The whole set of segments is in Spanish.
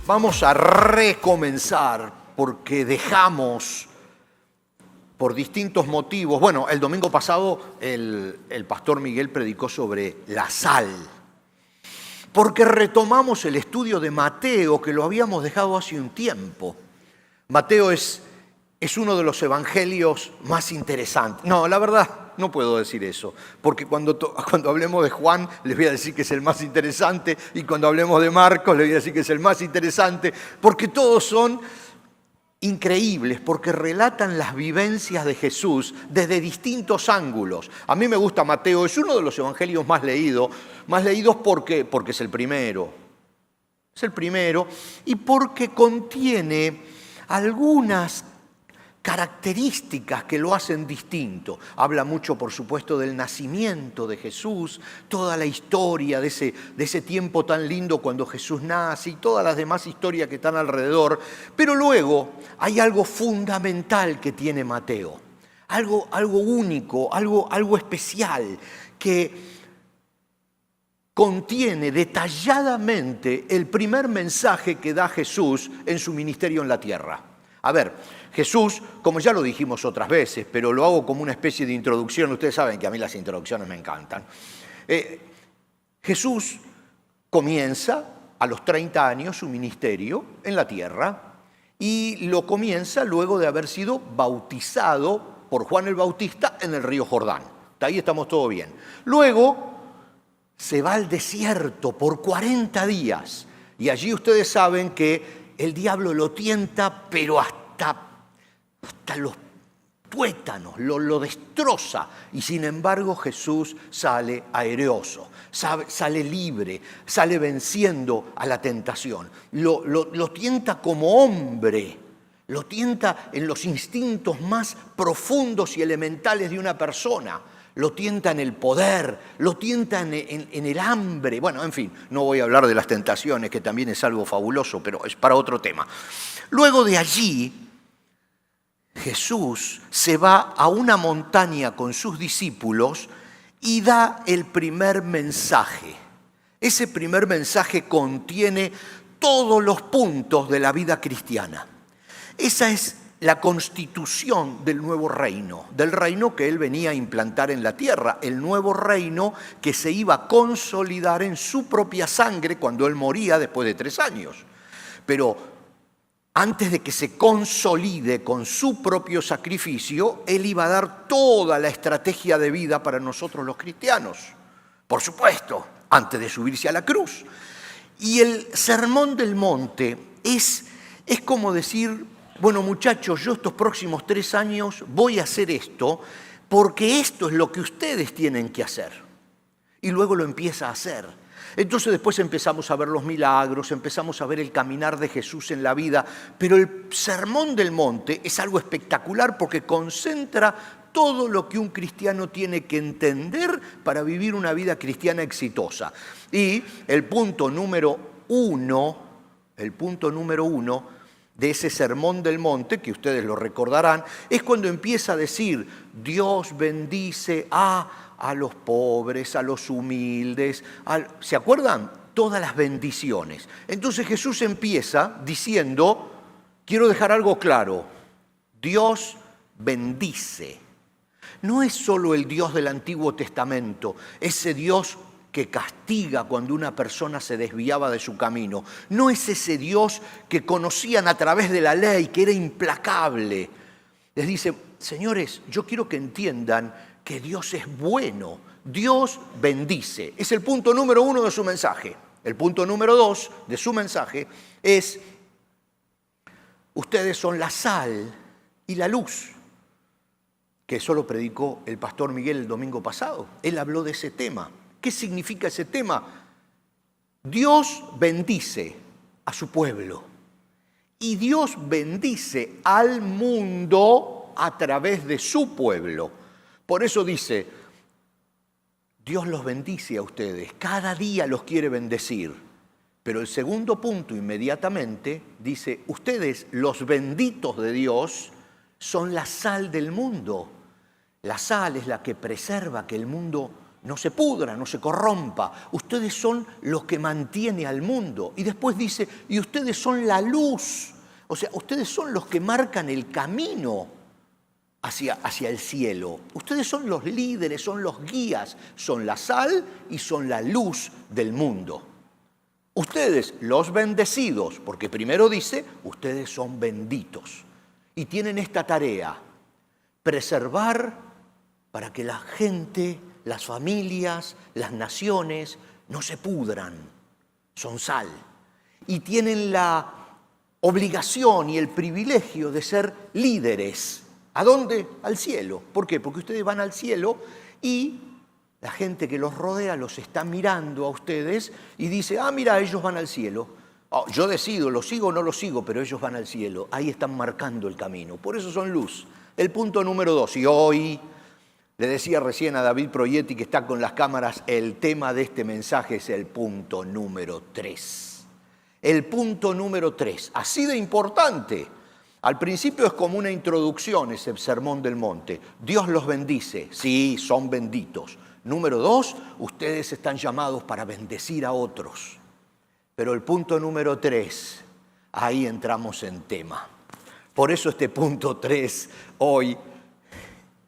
Vamos a recomenzar porque dejamos por distintos motivos. Bueno, el domingo pasado el pastor Miguel predicó sobre la sal. Porque retomamos el estudio de Mateo, que lo habíamos dejado hace un tiempo. Mateo es uno de los evangelios más interesantes. No, la verdad, no puedo decir eso, porque cuando hablemos de Juan les voy a decir que es el más interesante, y cuando hablemos de Marcos les voy a decir que es el más interesante, porque todos son increíbles, porque relatan las vivencias de Jesús desde distintos ángulos. A mí me gusta Mateo, es uno de los evangelios más leídos porque es el primero. Es el primero y porque contiene algunas características que lo hacen distinto. Habla mucho, por supuesto, del nacimiento de Jesús, toda la historia de ese tiempo tan lindo cuando Jesús nace y todas las demás historias que están alrededor. Pero luego hay algo fundamental que tiene Mateo, algo único, algo especial, que contiene detalladamente el primer mensaje que da Jesús en su ministerio en la tierra. A ver, Jesús, como ya lo dijimos otras veces, pero lo hago como una especie de introducción. Ustedes saben que a mí las introducciones me encantan. Jesús comienza a los 30 años su ministerio en la tierra y lo comienza luego de haber sido bautizado por Juan el Bautista en el río Jordán. Hasta ahí estamos todo bien. Luego se va al desierto por 40 días y allí ustedes saben que el diablo lo tienta, pero hasta los tuétanos, lo destroza. Y sin embargo Jesús sale aereoso, sale libre, sale venciendo a la tentación. Lo tienta como hombre, lo tienta en los instintos más profundos y elementales de una persona. Lo tienta en el poder, lo tienta en el hambre. Bueno, en fin, no voy a hablar de las tentaciones, que también es algo fabuloso, pero es para otro tema. Luego de allí, Jesús se va a una montaña con sus discípulos y da el primer mensaje. Ese primer mensaje contiene todos los puntos de la vida cristiana. Esa es la constitución del nuevo reino, del reino que él venía a implantar en la tierra, el nuevo reino que se iba a consolidar en su propia sangre cuando él moría después de 3 años. Pero antes de que se consolide con su propio sacrificio, él iba a dar toda la estrategia de vida para nosotros los cristianos. Por supuesto, antes de subirse a la cruz. Y el Sermón del Monte es como decir: bueno, muchachos, yo estos próximos 3 años voy a hacer esto porque esto es lo que ustedes tienen que hacer. Y luego lo empieza a hacer. Entonces después empezamos a ver los milagros, empezamos a ver el caminar de Jesús en la vida, pero el Sermón del Monte es algo espectacular porque concentra todo lo que un cristiano tiene que entender para vivir una vida cristiana exitosa. Y el punto número uno de ese Sermón del Monte, que ustedes lo recordarán, es cuando empieza a decir: Dios bendice a los pobres, a los humildes. ¿Se acuerdan? Todas las bendiciones. Entonces Jesús empieza diciendo: quiero dejar algo claro, Dios bendice. No es solo el Dios del Antiguo Testamento, ese Dios que castiga cuando una persona se desviaba de su camino. No es ese Dios que conocían a través de la ley, que era implacable. Les dice: señores, yo quiero que entiendan que Dios es bueno. Dios bendice. Es el punto número 1 de su mensaje. El punto número 2 de su mensaje es: ustedes son la sal y la luz. Que eso lo predicó el pastor Miguel el domingo pasado. Él habló de ese tema. ¿Qué significa ese tema? Dios bendice a su pueblo y Dios bendice al mundo a través de su pueblo. Por eso dice: Dios los bendice a ustedes, cada día los quiere bendecir. Pero el segundo punto inmediatamente dice: ustedes, los benditos de Dios, son la sal del mundo. La sal es la que preserva que el mundo no se pudra, no se corrompa. Ustedes son los que mantiene al mundo. Y después dice, y ustedes son la luz. O sea, ustedes son los que marcan el camino hacia el cielo. Ustedes son los líderes, son los guías, son la sal y son la luz del mundo. Ustedes, los bendecidos, porque primero dice, ustedes son benditos. Y tienen esta tarea, preservar para que la gente, las familias, las naciones no se pudran, son sal. Y tienen la obligación y el privilegio de ser líderes. ¿A dónde? Al cielo. ¿Por qué? Porque ustedes van al cielo y la gente que los rodea los está mirando a ustedes y dice, mira, ellos van al cielo. Yo decido, lo sigo o no lo sigo, pero ellos van al cielo. Ahí están marcando el camino. Por eso son luz. El punto número 2. Y hoy, le decía recién a David Proietti, que está con las cámaras, el tema de este mensaje es el punto número 3. El punto número 3. Así de importante. Al principio es como una introducción ese sermón del monte. Dios los bendice. Sí, son benditos. Número 2, ustedes están llamados para bendecir a otros. Pero el punto número 3, ahí entramos en tema. Por eso este punto 3 hoy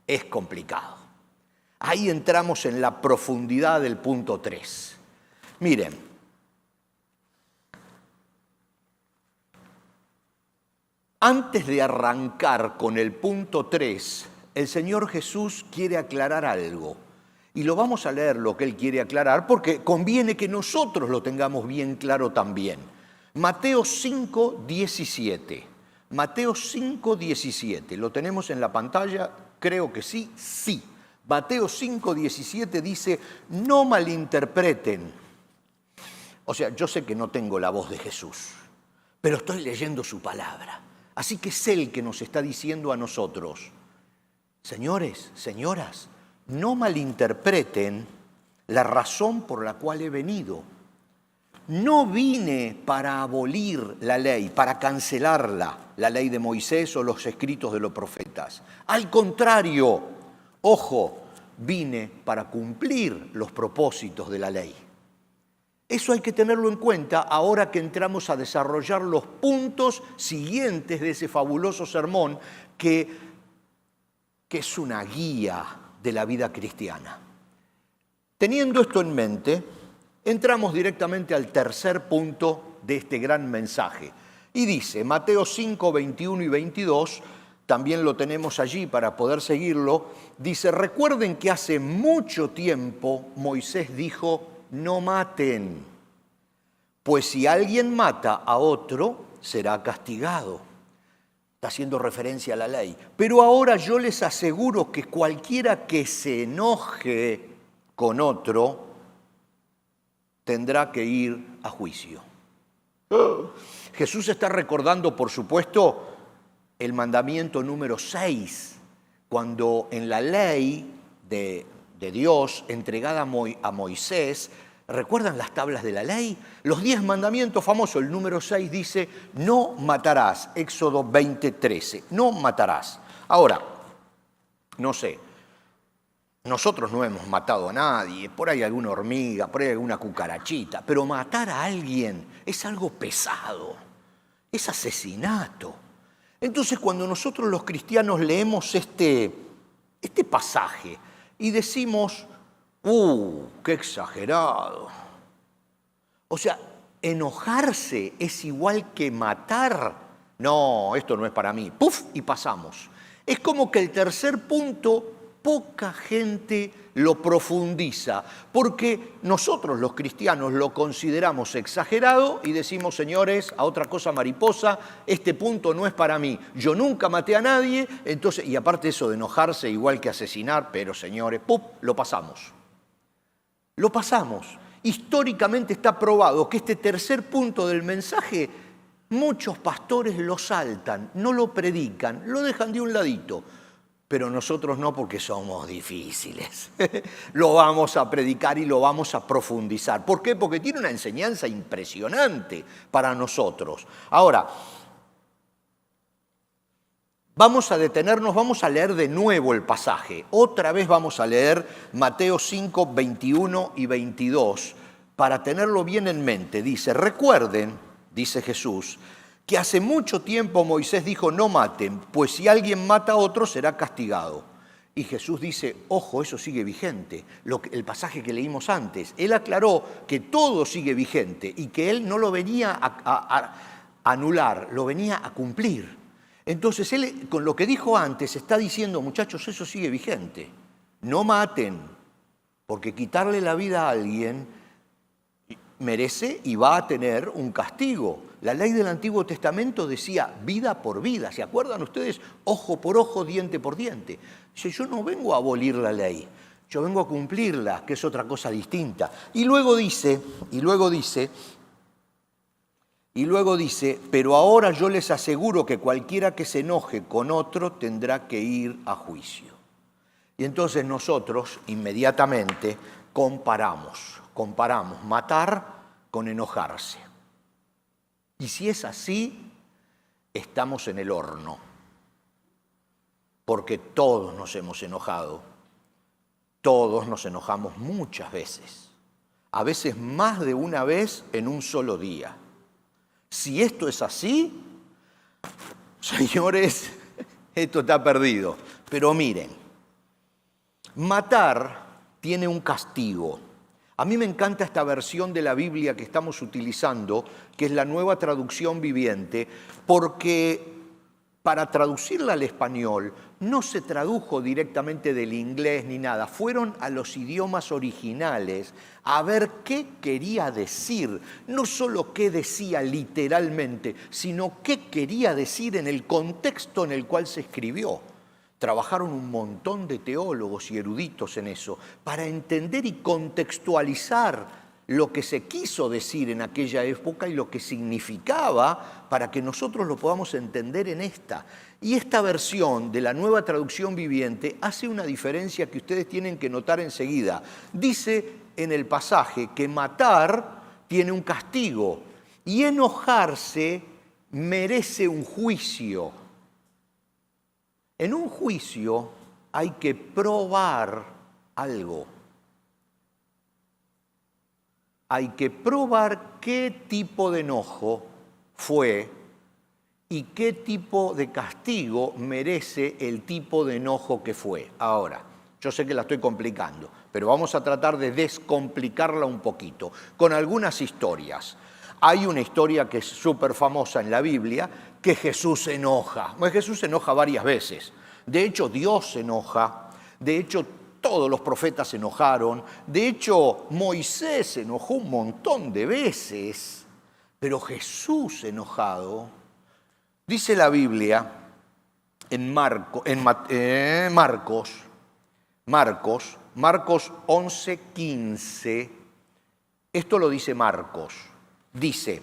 es complicado. Ahí entramos en la profundidad del punto 3. Miren, antes de arrancar con el punto 3, el Señor Jesús quiere aclarar algo. Y lo vamos a leer lo que Él quiere aclarar porque conviene que nosotros lo tengamos bien claro también. Mateo 5, 17. Mateo 5, 17. ¿Lo tenemos en la pantalla? Creo que sí, sí. Mateo 5, 17 dice, no malinterpreten. O sea, yo sé que no tengo la voz de Jesús, pero estoy leyendo su palabra. Así que es Él que nos está diciendo a nosotros, señores, señoras, no malinterpreten la razón por la cual he venido. No vine para abolir la ley, para cancelarla, la ley de Moisés o los escritos de los profetas. Al contrario, ojo, vine para cumplir los propósitos de la ley. Eso hay que tenerlo en cuenta ahora que entramos a desarrollar los puntos siguientes de ese fabuloso sermón que es una guía de la vida cristiana. Teniendo esto en mente, entramos directamente al tercer punto de este gran mensaje. Y dice, Mateo 5, 21 y 22, también lo tenemos allí para poder seguirlo, dice, recuerden que hace mucho tiempo Moisés dijo, no maten, pues si alguien mata a otro, será castigado. Está haciendo referencia a la ley. Pero ahora yo les aseguro que cualquiera que se enoje con otro tendrá que ir a juicio. Jesús está recordando, por supuesto, el mandamiento número 6, cuando en la ley de Dios entregada a Moisés, ¿recuerdan las tablas de la ley? Los 10 mandamientos famosos, el número 6 dice, no matarás, Éxodo 20:13, no matarás. Ahora, no sé, nosotros no hemos matado a nadie, por ahí alguna hormiga, por ahí alguna cucarachita, pero matar a alguien es algo pesado, es asesinato. Entonces, cuando nosotros los cristianos leemos este pasaje y decimos, ¡qué exagerado! O sea, enojarse es igual que matar. No, esto no es para mí. ¡Puf! Y pasamos. Es como que el tercer punto, poca gente lo profundiza, porque nosotros los cristianos lo consideramos exagerado y decimos, señores, a otra cosa mariposa, este punto no es para mí. Yo nunca maté a nadie, entonces, y aparte eso de enojarse igual que asesinar, pero señores, ¡puf! Lo pasamos. Lo pasamos. Históricamente está probado que este tercer punto del mensaje, muchos pastores lo saltan, no lo predican, lo dejan de un ladito. Pero nosotros no, porque somos difíciles. Lo vamos a predicar y lo vamos a profundizar. ¿Por qué? Porque tiene una enseñanza impresionante para nosotros. Ahora, Vamos a detenernos, vamos a leer de nuevo el pasaje. Otra vez vamos a leer Mateo 5, 21 y 22 para tenerlo bien en mente. Dice, recuerden, dice Jesús, que hace mucho tiempo Moisés dijo, no maten, pues si alguien mata a otro será castigado. Y Jesús dice, ojo, eso sigue vigente, el pasaje que leímos antes. Él aclaró que todo sigue vigente y que él no lo venía a anular, lo venía a cumplir. Entonces él con lo que dijo antes está diciendo, muchachos, eso sigue vigente. No maten, porque quitarle la vida a alguien merece y va a tener un castigo. La ley del Antiguo Testamento decía vida por vida. ¿Se acuerdan ustedes? Ojo por ojo, diente por diente. Dice, yo no vengo a abolir la ley, yo vengo a cumplirla, que es otra cosa distinta. Y luego dice, pero ahora yo les aseguro que cualquiera que se enoje con otro tendrá que ir a juicio. Y entonces nosotros inmediatamente comparamos matar con enojarse. Y si es así, estamos en el horno, porque todos nos hemos enojado, todos nos enojamos muchas veces, a veces más de una vez en un solo día. Si esto es así, señores, esto está perdido. Pero miren, matar tiene un castigo. A mí me encanta esta versión de la Biblia que estamos utilizando, que es la Nueva Traducción Viviente, porque para traducirla al español no se tradujo directamente del inglés ni nada. Fueron a los idiomas originales a ver qué quería decir. No solo qué decía literalmente, sino qué quería decir en el contexto en el cual se escribió. Trabajaron un montón de teólogos y eruditos en eso para entender y contextualizar lo que se quiso decir en aquella época y lo que significaba para que nosotros lo podamos entender en esta. Y esta versión de la Nueva Traducción Viviente hace una diferencia que ustedes tienen que notar enseguida. Dice en el pasaje que matar tiene un castigo y enojarse merece un juicio. En un juicio hay que probar algo. Hay que probar qué tipo de enojo fue y qué tipo de castigo merece el tipo de enojo que fue. Ahora, yo sé que la estoy complicando, pero vamos a tratar de descomplicarla un poquito con algunas historias. Hay una historia que es súper famosa en la Biblia, que Jesús se enoja. Bueno, Jesús se enoja varias veces. De hecho, Dios se enoja. De hecho, todos los profetas se enojaron. De hecho, Moisés se enojó un montón de veces. Pero Jesús enojado, dice la Biblia en Marcos 11:15, esto lo dice Marcos, dice,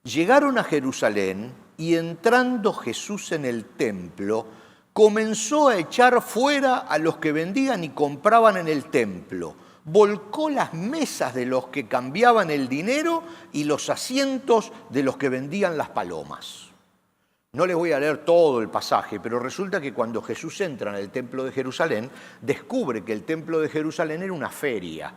llegaron a Jerusalén y entrando Jesús en el templo, comenzó a echar fuera a los que vendían y compraban en el templo. Volcó las mesas de los que cambiaban el dinero y los asientos de los que vendían las palomas. No les voy a leer todo el pasaje, pero resulta que cuando Jesús entra en el templo de Jerusalén, descubre que el templo de Jerusalén era una feria.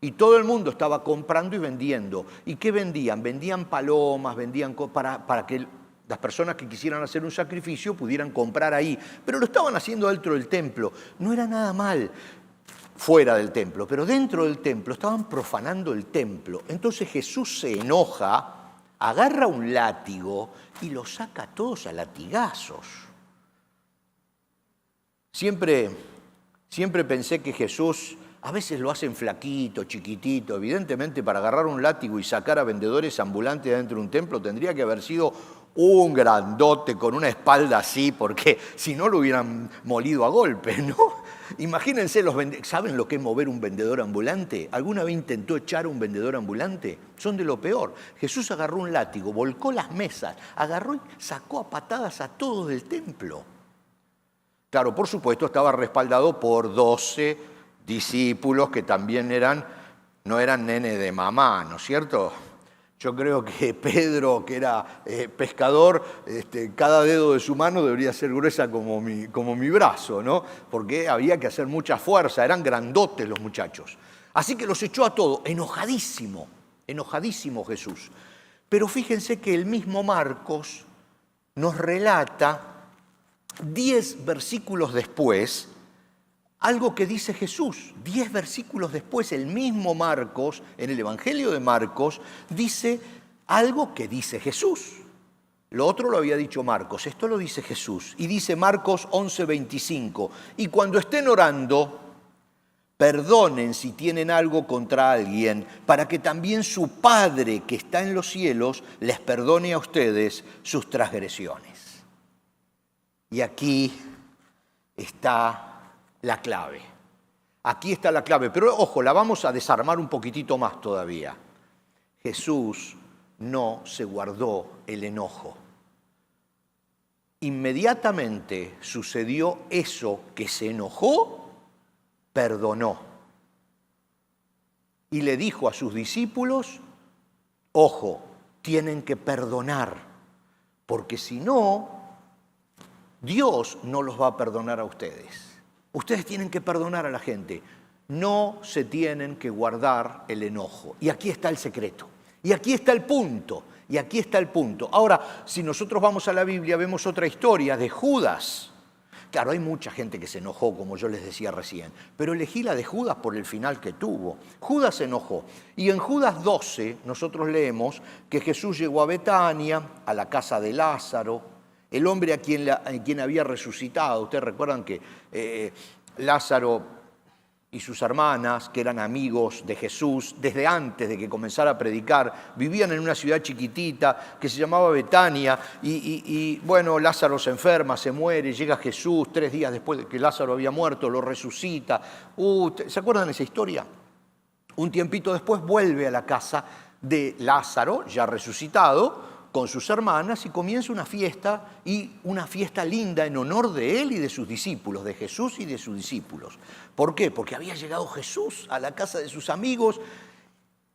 Y todo el mundo estaba comprando y vendiendo. ¿Y qué vendían? Vendían palomas, vendían para que las personas que quisieran hacer un sacrificio pudieran comprar ahí. Pero lo estaban haciendo dentro del templo. No era nada mal fuera del templo, pero dentro del templo estaban profanando el templo. Entonces Jesús se enoja, agarra un látigo y los saca a todos a latigazos. Siempre pensé que Jesús a veces lo hacen flaquito, chiquitito. Evidentemente, para agarrar un látigo y sacar a vendedores ambulantes dentro de un templo tendría que haber sido un grandote con una espalda así, porque si no lo hubieran molido a golpes, ¿no? Imagínense, ¿saben lo que es mover un vendedor ambulante? ¿Alguna vez intentó echar a un vendedor ambulante? Son de lo peor. Jesús agarró un látigo, volcó las mesas, agarró y sacó a patadas a todos del templo. Claro, por supuesto, estaba respaldado por 12 discípulos que también no eran nene de mamá, ¿no es cierto? Yo creo que Pedro, que era pescador, cada dedo de su mano debería ser gruesa como mi brazo, ¿no? Porque había que hacer mucha fuerza, eran grandotes los muchachos. Así que los echó a todos, enojadísimo Jesús. Pero fíjense que el mismo Marcos nos relata 10 versículos después algo que dice Jesús. 10 versículos después, el mismo Marcos, en el Evangelio de Marcos, dice algo que dice Jesús. Lo otro lo había dicho Marcos, esto lo dice Jesús. Y dice Marcos 11:25, y cuando estén orando, perdonen si tienen algo contra alguien, para que también su Padre que está en los cielos les perdone a ustedes sus transgresiones. Y aquí está la clave. Aquí está la clave, pero ojo, la vamos a desarmar un poquitito más todavía. Jesús no se guardó el enojo. Inmediatamente sucedió eso que se enojó, perdonó. Y le dijo a sus discípulos, ojo, tienen que perdonar, porque si no, Dios no los va a perdonar a ustedes. Ustedes tienen que perdonar a la gente. No se tienen que guardar el enojo. Y aquí está el secreto. Y aquí está el punto. Y aquí está el punto. Ahora, si nosotros vamos a la Biblia, vemos otra historia de Judas. Claro, hay mucha gente que se enojó, como yo les decía recién, pero elegí la de Judas por el final que tuvo. Judas se enojó. Y en Judas 12 nosotros leemos que Jesús llegó a Betania, a la casa de Lázaro, el hombre a quien había resucitado. Ustedes recuerdan que Lázaro y sus hermanas, que eran amigos de Jesús, desde antes de que comenzara a predicar, vivían en una ciudad chiquitita que se llamaba Betania, y bueno, Lázaro se enferma, se muere, llega Jesús 3 días después de que Lázaro había muerto, lo resucita. ¿Se acuerdan de esa historia? Un tiempito después vuelve a la casa de Lázaro, ya resucitado, con sus hermanas, y comienza una fiesta linda en honor de él y de sus discípulos, de Jesús y de sus discípulos. ¿Por qué? Porque había llegado Jesús a la casa de sus amigos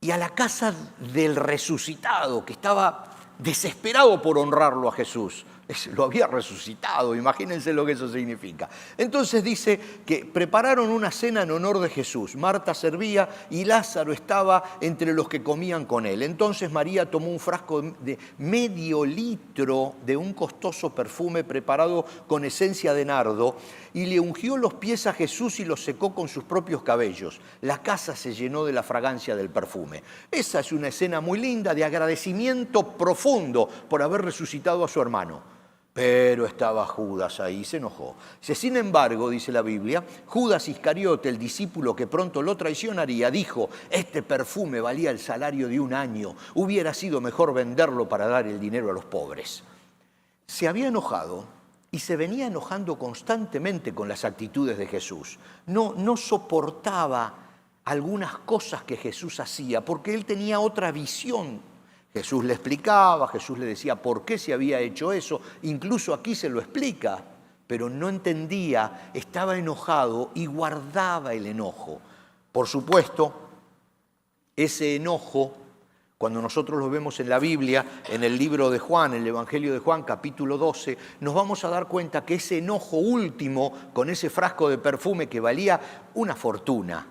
y a la casa del resucitado, que estaba desesperado por honrarlo a Jesús. Lo había resucitado, imagínense lo que eso significa. Entonces dice que prepararon una cena en honor de Jesús. Marta servía y Lázaro estaba entre los que comían con él. Entonces María tomó un frasco de medio litro de un costoso perfume preparado con esencia de nardo y le ungió los pies a Jesús y los secó con sus propios cabellos. La casa se llenó de la fragancia del perfume. Esa es una escena muy linda de agradecimiento profundo por haber resucitado a su hermano. Pero estaba Judas ahí, se enojó. Sin embargo, dice la Biblia, Judas Iscariote, el discípulo que pronto lo traicionaría, dijo, este perfume valía el salario de un año, hubiera sido mejor venderlo para dar el dinero a los pobres. Se había enojado y se venía enojando constantemente con las actitudes de Jesús. No soportaba algunas cosas que Jesús hacía porque él tenía otra visión. Jesús le explicaba, Jesús le decía por qué se había hecho eso, incluso aquí se lo explica, pero no entendía, estaba enojado y guardaba el enojo. Por supuesto, ese enojo, cuando nosotros lo vemos en la Biblia, en el libro de Juan, en el Evangelio de Juan, capítulo 12, nos vamos a dar cuenta que ese enojo último, con ese frasco de perfume que valía una fortuna.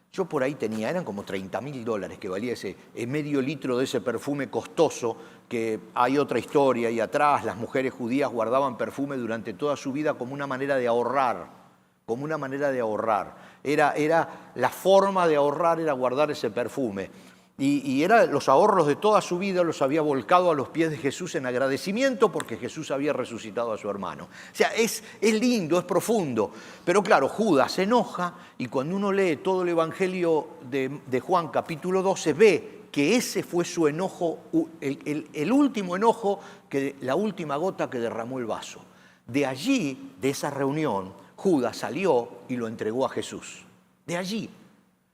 Yo por ahí tenía, eran como $30.000 que valía ese medio litro de ese perfume costoso, que hay otra historia ahí atrás. Las mujeres judías guardaban perfume durante toda su vida como una manera de ahorrar, Era la forma de ahorrar, era guardar ese perfume. Y los ahorros de toda su vida los había volcado a los pies de Jesús en agradecimiento porque Jesús había resucitado a su hermano. O sea, es lindo, es profundo. Pero claro, Judas se enoja y cuando uno lee todo el Evangelio de Juan, capítulo 12, ve que ese fue su enojo, el último enojo, la última gota que derramó el vaso. De allí, de esa reunión, Judas salió y lo entregó a Jesús. De allí.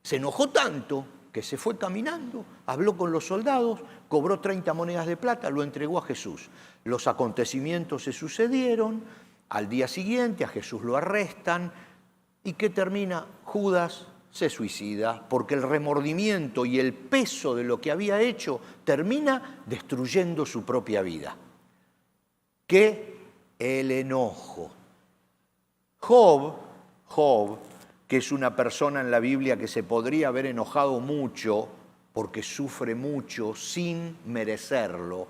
Se enojó tanto que se fue caminando, habló con los soldados, cobró 30 monedas de plata, lo entregó a Jesús. Los acontecimientos se sucedieron, al día siguiente a Jesús lo arrestan, ¿y qué termina? Judas se suicida porque el remordimiento y el peso de lo que había hecho termina destruyendo su propia vida. ¿Qué? El enojo. Job, que es una persona en la Biblia que se podría haber enojado mucho porque sufre mucho sin merecerlo,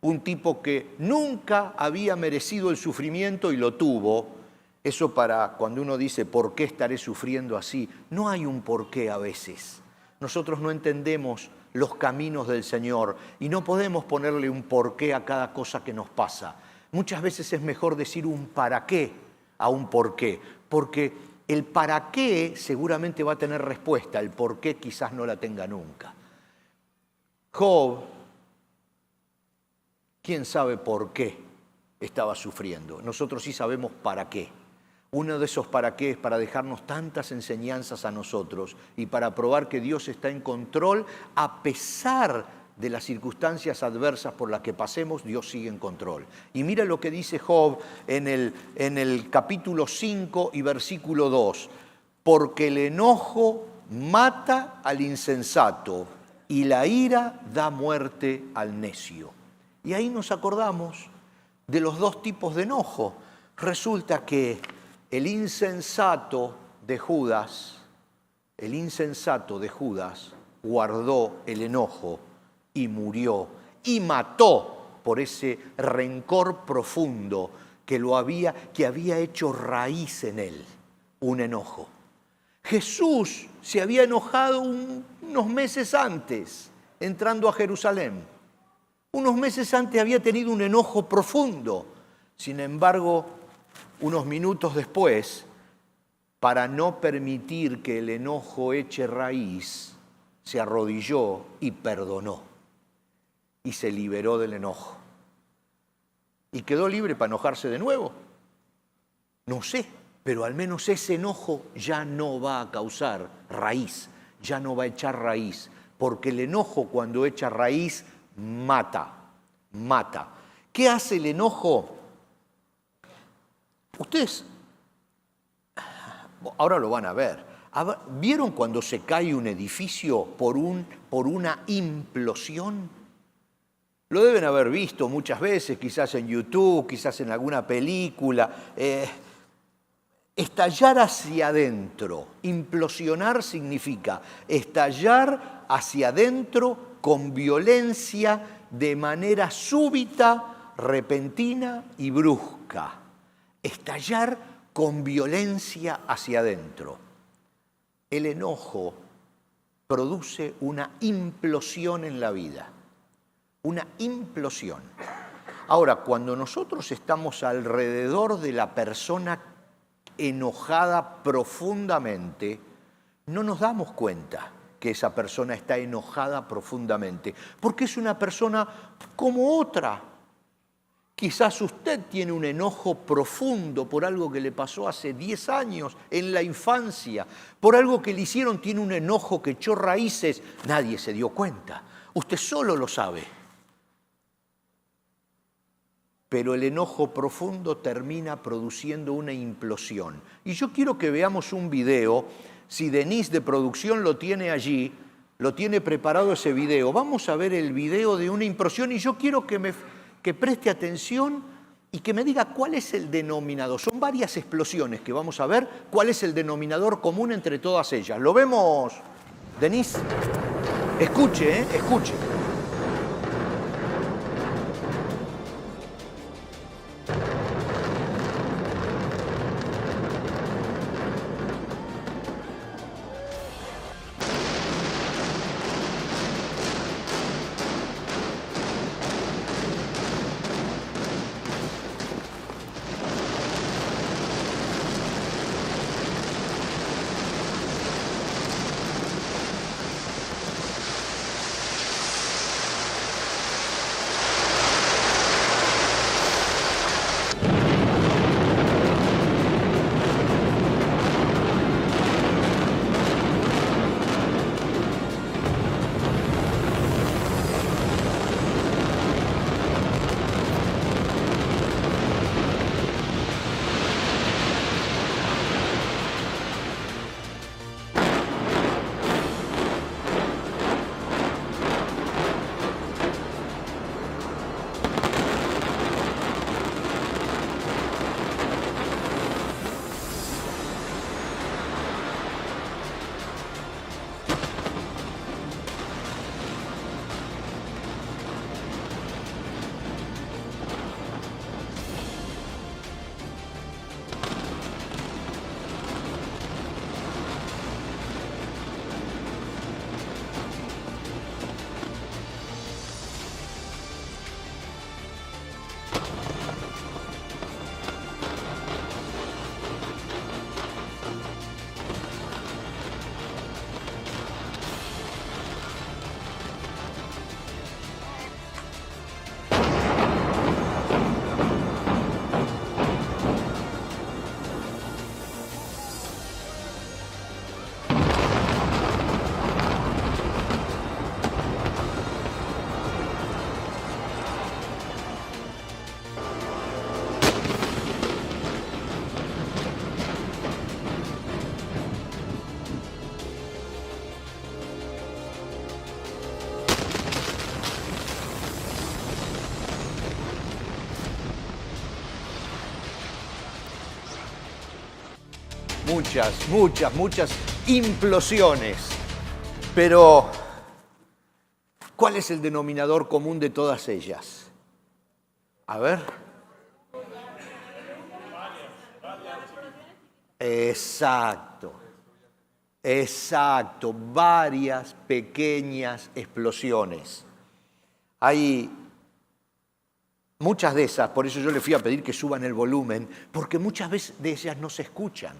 un tipo que nunca había merecido el sufrimiento y lo tuvo. Eso para cuando uno dice, ¿por qué estaré sufriendo así? No hay un porqué a veces. Nosotros no entendemos los caminos del Señor y no podemos ponerle un porqué a cada cosa que nos pasa. Muchas veces es mejor decir un para qué a un porqué, porque el para qué seguramente va a tener respuesta, el por qué quizás no la tenga nunca. Job, ¿quién sabe por qué estaba sufriendo? Nosotros sí sabemos para qué. Uno de esos para qué es para dejarnos tantas enseñanzas a nosotros y para probar que Dios está en control a pesar de las circunstancias adversas por las que pasemos, Dios sigue en control. Y mira lo que dice Job en el capítulo 5 y versículo 2. Porque el enojo mata al insensato y la ira da muerte al necio. Y ahí nos acordamos de los dos tipos de enojo. Resulta que el insensato de Judas guardó el enojo y murió y mató por ese rencor profundo que había hecho raíz en él, un enojo. Jesús se había enojado unos meses antes, entrando a Jerusalén. Unos meses antes había tenido un enojo profundo. Sin embargo, unos minutos después, para no permitir que el enojo eche raíz, se arrodilló y perdonó. Y se liberó del enojo. ¿Y quedó libre para enojarse de nuevo? No sé, pero al menos ese enojo ya no va a causar raíz, ya no va a echar raíz, porque el enojo cuando echa raíz mata. ¿Qué hace el enojo? Ustedes ahora lo van a ver. ¿Vieron cuando se cae un edificio por una implosión? Lo deben haber visto muchas veces, quizás en YouTube, quizás en alguna película. Estallar hacia adentro. Implosionar significa estallar hacia adentro con violencia de manera súbita, repentina y brusca. Estallar con violencia hacia adentro. El enojo produce una implosión en la vida. Una implosión. Ahora, cuando nosotros estamos alrededor de la persona enojada profundamente, no nos damos cuenta que esa persona está enojada profundamente, porque es una persona como otra. Quizás usted tiene un enojo profundo por algo que le pasó hace 10 años, en la infancia, por algo que le hicieron, tiene un enojo que echó raíces, nadie se dio cuenta, usted solo lo sabe. Pero el enojo profundo termina produciendo una implosión. Y yo quiero que veamos un video, si Denise de producción lo tiene allí, lo tiene preparado ese video. Vamos a ver el video de una implosión y yo quiero que preste atención y que me diga cuál es el denominador. Son varias explosiones que vamos a ver, cuál es el denominador común entre todas ellas. ¿Lo vemos, Denise? Escuche, escuche. muchas implosiones. Pero, ¿cuál es el denominador común de todas ellas? A ver. Exacto, varias pequeñas explosiones. Hay muchas de esas, por eso yo le fui a pedir que suban el volumen, porque muchas veces de ellas no se escuchan.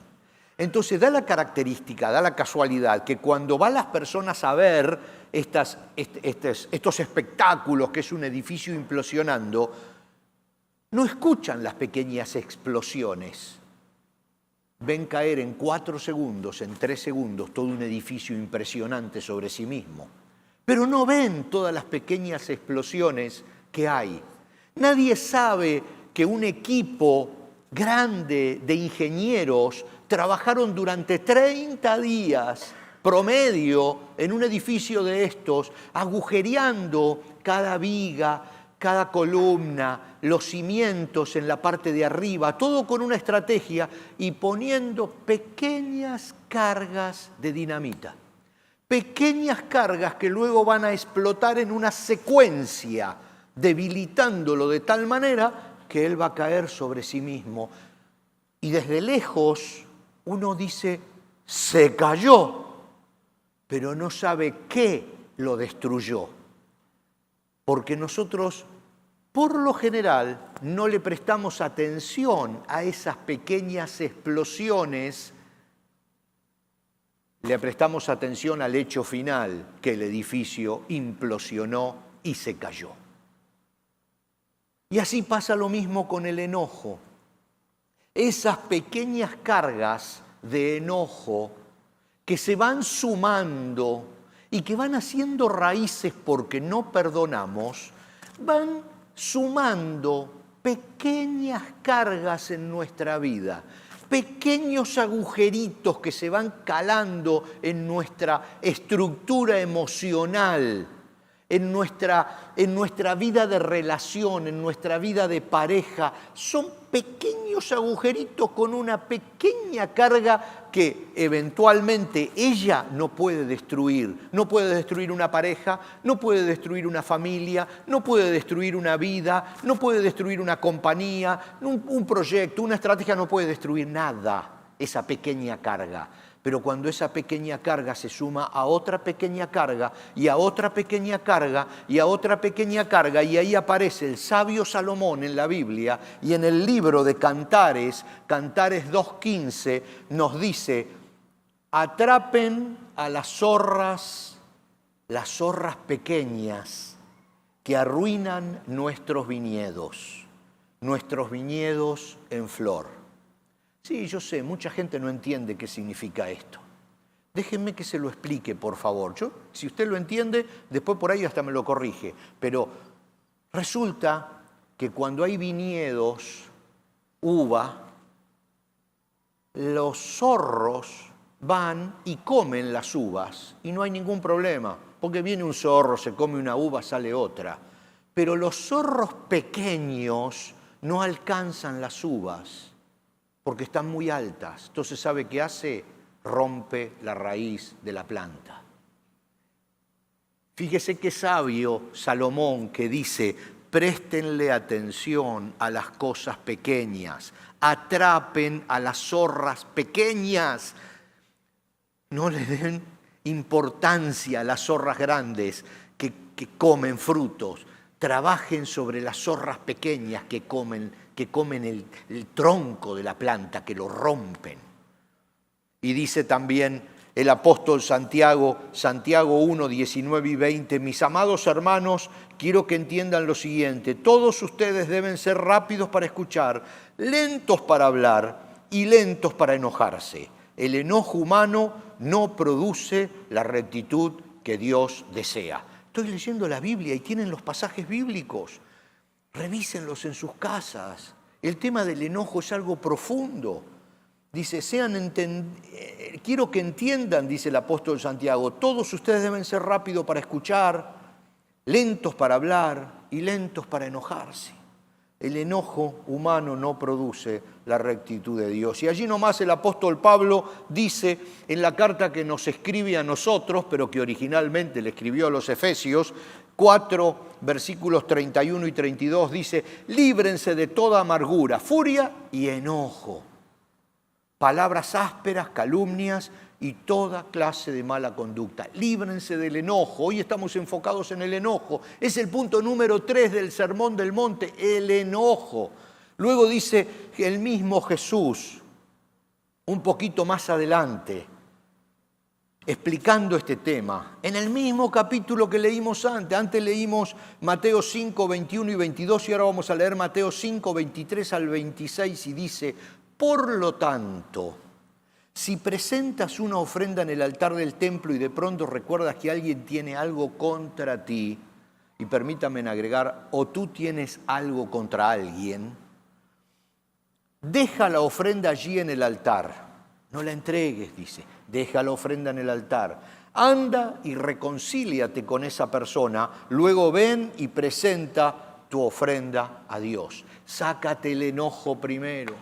Entonces da la característica, da la casualidad, que cuando van las personas a ver estos espectáculos, que es un edificio implosionando, no escuchan las pequeñas explosiones. Ven caer en 4 segundos, en 3 segundos, todo un edificio impresionante sobre sí mismo. Pero no ven todas las pequeñas explosiones que hay. Nadie sabe que un equipo grande de ingenieros trabajaron durante 30 días promedio en un edificio de estos, agujereando cada viga, cada columna, los cimientos en la parte de arriba, todo con una estrategia y poniendo pequeñas cargas de dinamita. Pequeñas cargas que luego van a explotar en una secuencia, debilitándolo de tal manera que él va a caer sobre sí mismo. Y desde lejos uno dice, se cayó, pero no sabe qué lo destruyó. Porque nosotros, por lo general, no le prestamos atención a esas pequeñas explosiones, le prestamos atención al hecho final, que el edificio implosionó y se cayó. Y así pasa lo mismo con el enojo. Esas pequeñas cargas de enojo que se van sumando y que van haciendo raíces porque no perdonamos, van sumando pequeñas cargas en nuestra vida, pequeños agujeritos que se van calando en nuestra estructura emocional, en nuestra vida de relación, en nuestra vida de pareja. Son pequeños agujeritos con una pequeña carga que eventualmente ella no puede destruir. No puede destruir una pareja, no puede destruir una familia, no puede destruir una vida, no puede destruir una compañía, un proyecto, una estrategia, no puede destruir nada, esa pequeña carga. Pero cuando esa pequeña carga se suma a otra pequeña carga y a otra pequeña carga y a otra pequeña carga, y ahí aparece el sabio Salomón en la Biblia, y en el libro de Cantares, Cantares 2:15, nos dice, atrapen a las zorras pequeñas que arruinan nuestros viñedos en flor. Sí, yo sé, mucha gente no entiende qué significa esto. Déjenme que se lo explique, por favor. Si usted lo entiende, después por ahí hasta me lo corrige. Pero resulta que cuando hay viñedos, uva, los zorros van y comen las uvas y no hay ningún problema, porque viene un zorro, se come una uva, sale otra. Pero los zorros pequeños no alcanzan las uvas, porque están muy altas. Entonces, ¿sabe qué hace? Rompe la raíz de la planta. Fíjese qué sabio Salomón que dice, préstenle atención a las cosas pequeñas, atrapen a las zorras pequeñas, no le den importancia a las zorras grandes que comen frutos, trabajen sobre las zorras pequeñas que comen el tronco de la planta, que lo rompen. Y dice también el apóstol Santiago 1, 19 y 20, mis amados hermanos, quiero que entiendan lo siguiente, todos ustedes deben ser rápidos para escuchar, lentos para hablar y lentos para enojarse. El enojo humano no produce la rectitud que Dios desea. Estoy leyendo la Biblia y tienen los pasajes bíblicos. Revísenlos en sus casas. El tema del enojo es algo profundo. Dice, quiero que entiendan, dice el apóstol Santiago, todos ustedes deben ser rápidos para escuchar, lentos para hablar y lentos para enojarse. El enojo humano no produce la rectitud de Dios. Y allí nomás el apóstol Pablo dice en la carta que nos escribe a nosotros, pero que originalmente le escribió a los Efesios, 4, versículos 31 y 32, dice: líbrense de toda amargura, furia y enojo, palabras ásperas, calumnias y toda clase de mala conducta. Líbrense del enojo. Hoy estamos enfocados en el enojo. Es el punto número 3 del Sermón del Monte, el enojo. Luego dice el mismo Jesús, un poquito más adelante, explicando este tema, en el mismo capítulo que leímos antes. Antes leímos Mateo 5, 21 y 22 y ahora vamos a leer Mateo 5, 23 al 26 y dice: por lo tanto, si presentas una ofrenda en el altar del templo y de pronto recuerdas que alguien tiene algo contra ti, y permítame agregar, o tú tienes algo contra alguien, deja la ofrenda allí en el altar. No la entregues, dice. Deja la ofrenda en el altar. Anda y reconcíliate con esa persona. Luego ven y presenta tu ofrenda a Dios. Sácate el enojo primero.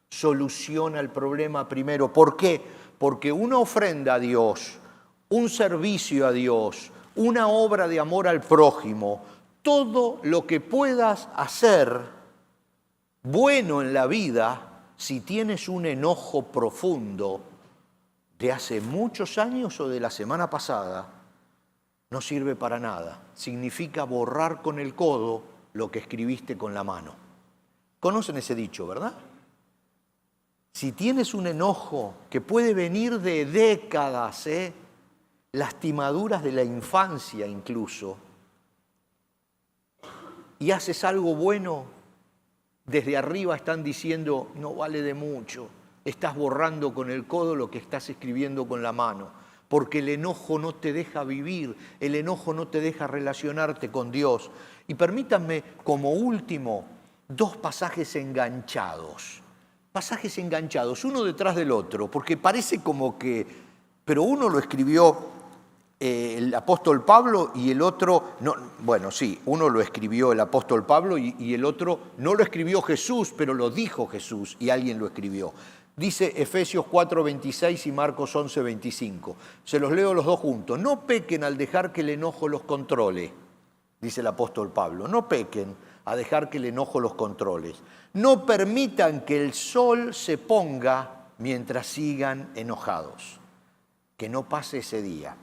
Soluciona el problema primero. ¿Por qué? Porque una ofrenda a Dios, un servicio a Dios, una obra de amor al prójimo, todo lo que puedas hacer bueno en la vida, si tienes un enojo profundo de hace muchos años o de la semana pasada, no sirve para nada. Significa borrar con el codo lo que escribiste con la mano. ¿Conocen ese dicho, verdad? Si tienes un enojo que puede venir de décadas, lastimaduras de la infancia incluso, y haces algo bueno, desde arriba están diciendo: no vale de mucho, estás borrando con el codo lo que estás escribiendo con la mano, porque el enojo no te deja vivir, el enojo no te deja relacionarte con Dios. Y permítanme, como último, 2 pasajes enganchados. Pasajes enganchados, uno detrás del otro, porque parece como que... Pero uno lo escribió el apóstol Pablo y el otro... No, bueno, sí, uno lo escribió el apóstol Pablo y el otro no lo escribió Jesús, pero lo dijo Jesús y alguien lo escribió. Dice Efesios 4:26 y Marcos 11:25. Se los leo los dos juntos. No pequen al dejar que el enojo los controle, dice el apóstol Pablo. No pequen a dejar que el enojo los controle. No permitan que el sol se ponga mientras sigan enojados. Que no pase ese día.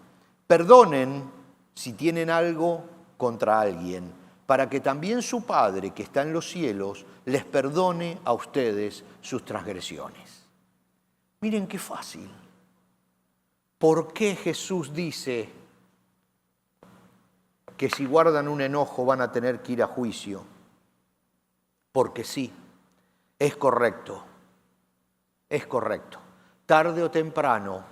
Perdonen si tienen algo contra alguien, para que también su Padre que está en los cielos les perdone a ustedes sus transgresiones. Miren qué fácil. ¿Por qué Jesús dice que si guardan un enojo van a tener que ir a juicio? Porque sí, es correcto, es correcto. Tarde o temprano,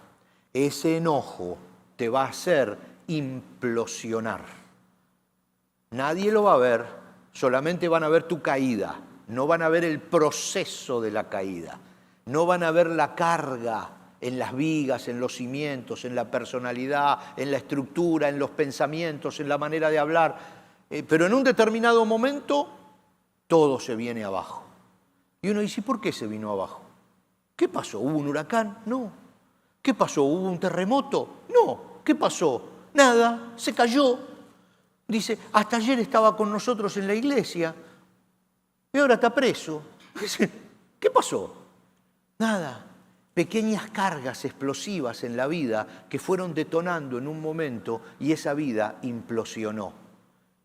ese enojo te va a hacer implosionar. Nadie lo va a ver, solamente van a ver tu caída, no van a ver el proceso de la caída, no van a ver la carga en las vigas, en los cimientos, en la personalidad, en la estructura, en los pensamientos, en la manera de hablar, pero en un determinado momento todo se viene abajo. Y uno dice: ¿por qué se vino abajo? ¿Qué pasó? ¿Hubo un huracán? No. ¿Qué pasó? ¿Hubo un terremoto? No. ¿Qué pasó? Nada, se cayó. Dice: hasta ayer estaba con nosotros en la iglesia y ahora está preso. ¿Qué pasó? Nada. Pequeñas cargas explosivas en la vida que fueron detonando en un momento y esa vida implosionó.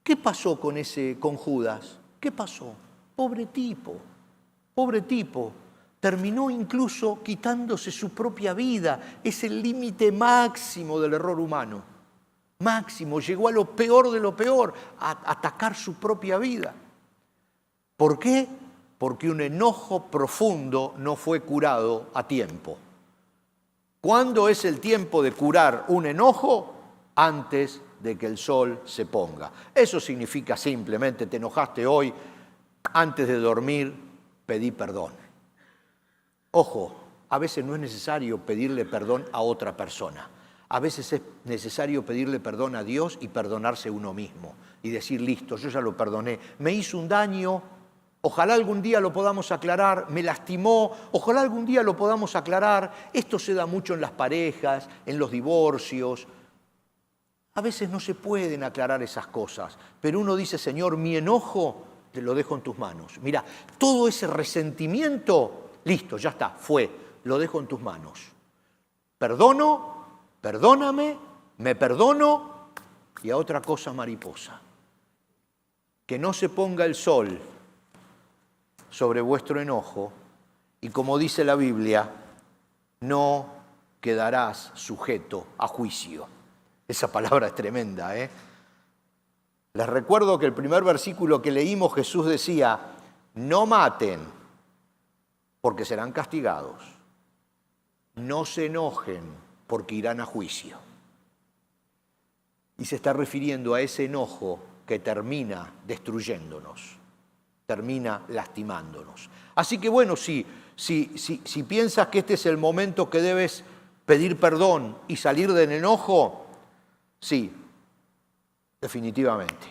¿Qué pasó con Judas? ¿Qué pasó? Pobre tipo, terminó incluso quitándose su propia vida. Es el límite máximo del error humano. Máximo, llegó a lo peor de lo peor, a atacar su propia vida. ¿Por qué? Porque un enojo profundo no fue curado a tiempo. ¿Cuándo es el tiempo de curar un enojo? Antes de que el sol se ponga. Eso significa simplemente: te enojaste hoy, antes de dormir pedí perdón. Ojo, a veces no es necesario pedirle perdón a otra persona. A veces es necesario pedirle perdón a Dios y perdonarse uno mismo. Y decir: listo, yo ya lo perdoné. Me hizo un daño, Ojalá algún día lo podamos aclarar, me lastimó, ojalá algún día lo podamos aclarar. Esto se da mucho en las parejas, en los divorcios. A veces no se pueden aclarar esas cosas, pero uno dice, Señor, mi enojo te lo dejo en tus manos. Mira, todo ese resentimiento, listo, ya está, fue, lo dejo en tus manos. Perdono, perdóname, me perdono y a otra cosa mariposa. Que no se ponga el sol sobre vuestro enojo y como dice la Biblia, no quedarás sujeto a juicio. Esa palabra es tremenda, ¿eh? Les recuerdo que el primer versículo que leímos Jesús decía, no maten porque serán castigados, no se enojen porque irán a juicio. Y se está refiriendo a ese enojo que termina destruyéndonos, termina lastimándonos. Así que bueno, si piensas que este es el momento que debes pedir perdón y salir del enojo, sí, definitivamente,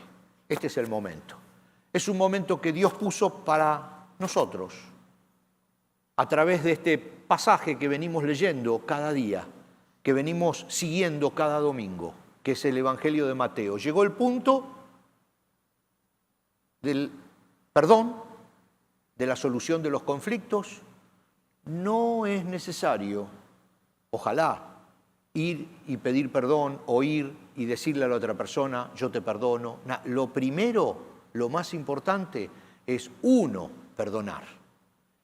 este es el momento. Es un momento que Dios puso para nosotros, a través de este pasaje que venimos leyendo cada día, que venimos siguiendo cada domingo, que es el Evangelio de Mateo. Llegó el punto del perdón, de la solución de los conflictos. No es necesario, ojalá, ir y pedir perdón o ir y decirle a la otra persona, yo te perdono. Lo primero, lo más importante, es uno perdonar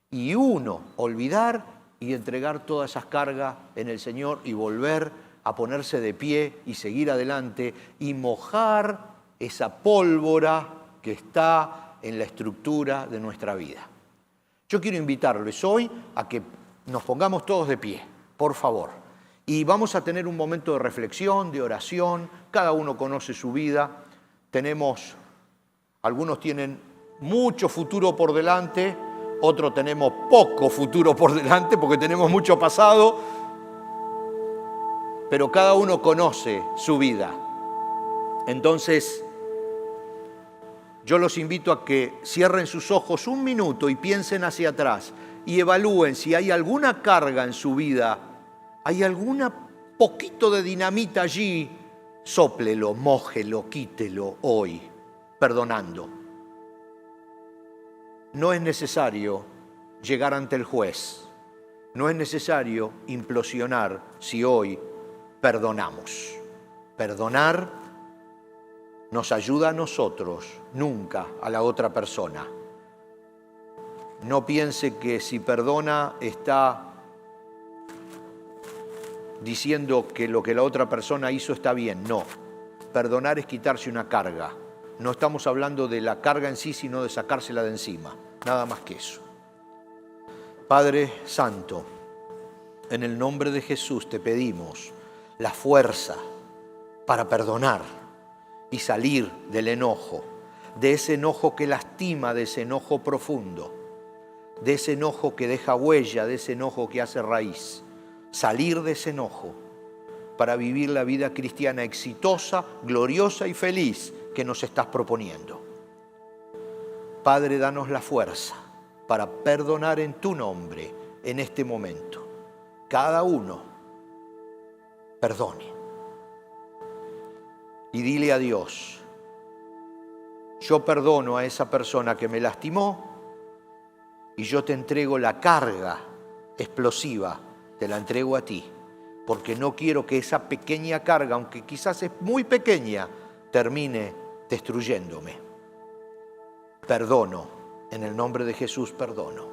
y uno olvidar y entregar todas esas cargas en el Señor y volver a ponerse de pie y seguir adelante y mojar esa pólvora que está en la estructura de nuestra vida. Yo quiero invitarles hoy a que nos pongamos todos de pie, por favor. Y vamos a tener un momento de reflexión, de oración. Cada uno conoce su vida. Algunos tienen mucho futuro por delante, otros tenemos poco futuro por delante porque tenemos mucho pasado, pero cada uno conoce su vida. Entonces, yo los invito a que cierren sus ojos un minuto y piensen hacia atrás y evalúen si hay alguna carga en su vida, hay algún poquito de dinamita allí, sóplelo, mójelo, quítelo hoy, perdonando. No es necesario llegar ante el juez, no es necesario implosionar si hoy perdonamos. Perdonar nos ayuda a nosotros, nunca a la otra persona. No piense que si perdona está diciendo que lo que la otra persona hizo está bien. No, perdonar es quitarse una carga. No estamos hablando de la carga en sí, sino de sacársela de encima. Nada más que eso. Padre Santo, en el nombre de Jesús te pedimos la fuerza para perdonar y salir del enojo, de ese enojo que lastima, de ese enojo profundo, de ese enojo que deja huella, de ese enojo que hace raíz. Salir de ese enojo para vivir la vida cristiana exitosa, gloriosa y feliz que nos estás proponiendo. Padre, danos la fuerza para perdonar en tu nombre en este momento. Cada uno perdone. Y dile a Dios, yo perdono a esa persona que me lastimó y yo te entrego la carga explosiva, te la entrego a ti, porque no quiero que esa pequeña carga, aunque quizás es muy pequeña, termine destruyéndome. Perdono, en el nombre de Jesús perdono.